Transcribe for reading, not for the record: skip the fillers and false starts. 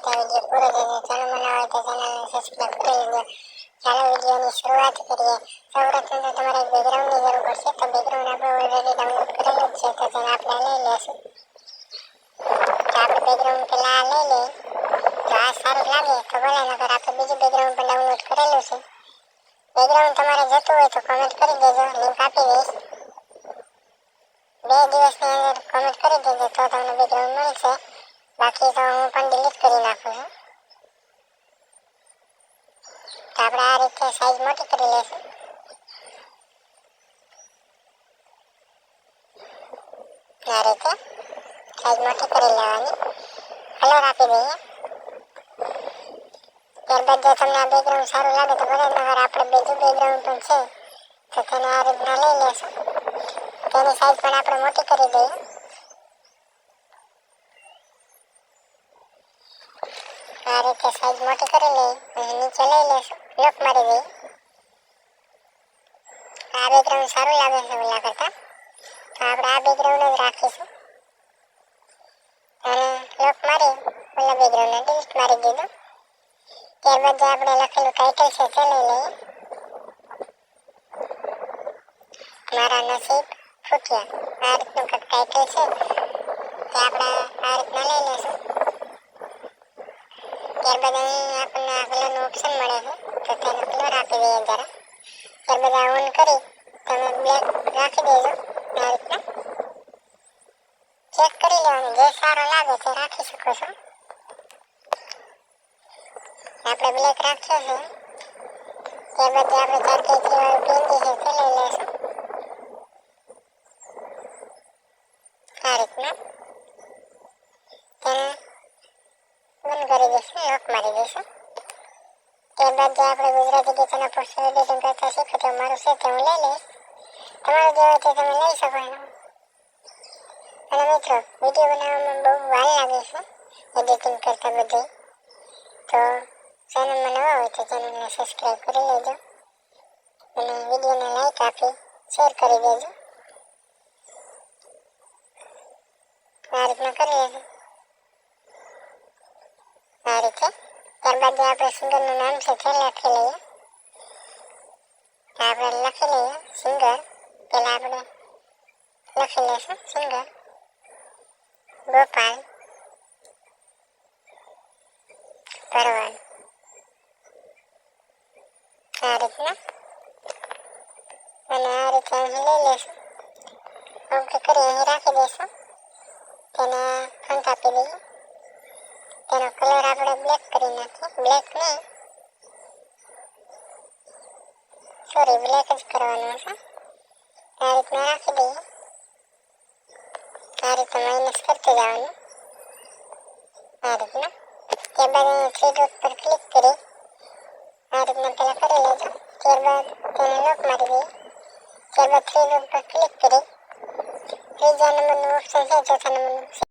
હોય તો વિડીયો પૂરો જોજો, ચેનલ માં નવા હોય તો ચેનલને સબસ્ક્રાઇબ કરી લેજો। ચાલો વિડીયોની શરૂઆત કરીએ। સૌપ્રથમ તો તમારે બેકગ્રાઉન્ડની જરૂર પડશે, તો બેકગ્રાઉન્ડ આપણે ઓલરેડી ડાઉનલોડ કરેલું જ છે, તો તેને આપણે લઈ લેશું। તો આપણે બેકગ્રાઉન્ડ પહેલા લઈ લઈએ, તો આ સારું લાગે તો ભલે, નકર આપણે બીજું બેકગ્રાઉન્ડ પણ ડાઉનલોડ કરેલું છે। બેકગ્રાઉન્ડ તમારે જતું હોય તો કોમેન્ટ કરી દેજો, લિંક આપી દઈશ। 2 દિવસની અંદર કોમેન્ટ કરી દેજો તો તમને બેકગ્રાઉન્ડ મળશે, બાકી તો હું પણ ડિલીટ કરી નાખું છું। તો આપણે આ રીતે સાઈઝ મોટી કરી લઈશું। આ રીતે સાઈઝ મોટી કરી લેવાની, કલર આપી દઈએ। ત્યારબાદ જો તમને આ બેકગ્રાઉન્ડ સારું લાગે તો ભલે, નગર આપણે બીજું બેકગ્રાઉન્ડ પણ છે તો તેને આ રીતના લઈ લેશું, તેની સાઈઝ પણ આપણે મોટી કરી દઈએ। આ રીતે સાઈઝ મોટી કરી લઈએ અને નીચે લઈ લેશું, લોક મારી દઈએ। આ બેકગ્રાઉન્ડ સારું લાગે છે ઓલા કરતા, તો આપણે આ બેકગ્રાઉન્ડ જ રાખીશું અને લોક મારી ઓલા બેકગ્રાઉન્ડને ડિલીટ મારી દીધું। ત્યારબાદ જે આપણે લખેલું ટાઇટલ છે તે લઈ લઈએ, મારા નસીબ ફૂટ્યા, આ રીતનું કંઈક ટાઇટલ છે તે આપણે આ રીતના લઈ લેશું। ત્યારબાદ અહીં આપણને આ કલરનું ઓપ્શન મળે છે, તો તેનો કલર આપી દઈએ જરા। ત્યારબાદ આ ઓન કરી તમે બ્લેક રાખી દેજો, આ રીતના ચેક કરી લેવાનું, જે સારો લાગે તે રાખી શકો છો। આપણે બ્લેક રાખ્યો છે, ત્યારબાદ જે આપણે 4 કેસરી વાળું બિંદી છે તે લઈ લેશું, આ રીતના તેને બંધ કરી દઈશું, લોક મારી દઈશું। ત્યારબાદ જે આપણે ગુજરાતી ગીતોના પોસ્ટર એડિટિંગ કરતા શીખો તો મારું છે તે હું લઈ લઈશ, તમારું જે હોય તે તમે લઈ શકો છો। અને મિત્રો, વિડીયો બનાવવામાં બહુ વાર લાગે છે એડિટિંગ કરતા બધું, તો ચેનલમાં નવા હોય તો ચેનલને સબસ્ક્રાઇબ કરી લેજો અને વિડીયોને લાઈક આપી શેર કરી દેજો। આ રીતના કરી લેજો, આ રીતે। ત્યારબાદ જે આપણે સિંગરનું નામ છે તે લખી લઈએ, આપણે લખી લઈએ સિંગર, પહેલા આપણે લખી લઈશું સિંગર ગોપાલ ભરવાડ, આ રીતના અને આ રીતે અહીં લઈ લેશું, ઓકે કરી અહીં રાખી દઈશું, તેને ફંટ આપી દઈએ। તેનો કલર આપણે બ્લેક કરી નાખીએ, બ્લેક નહીં સોરી બ્લેક જ કરવાનું છે। આ રીતના રાખી દઈએ, આ રીતે માઇનસ કરતું જવાનું, આ રીતના। ત્યારબાદ અહીં 3 ડોટ પર ક્લિક કરી આ રીતના પહેલાં કરી લેજો, ત્યારબાદ તેને લોક મારી દઈએ। ત્યારબાદ 3 ડોટ પર ક્લિક કરી ત્રીજા નંબરનું ઓપ્શન છે, ચોથા નંબરનું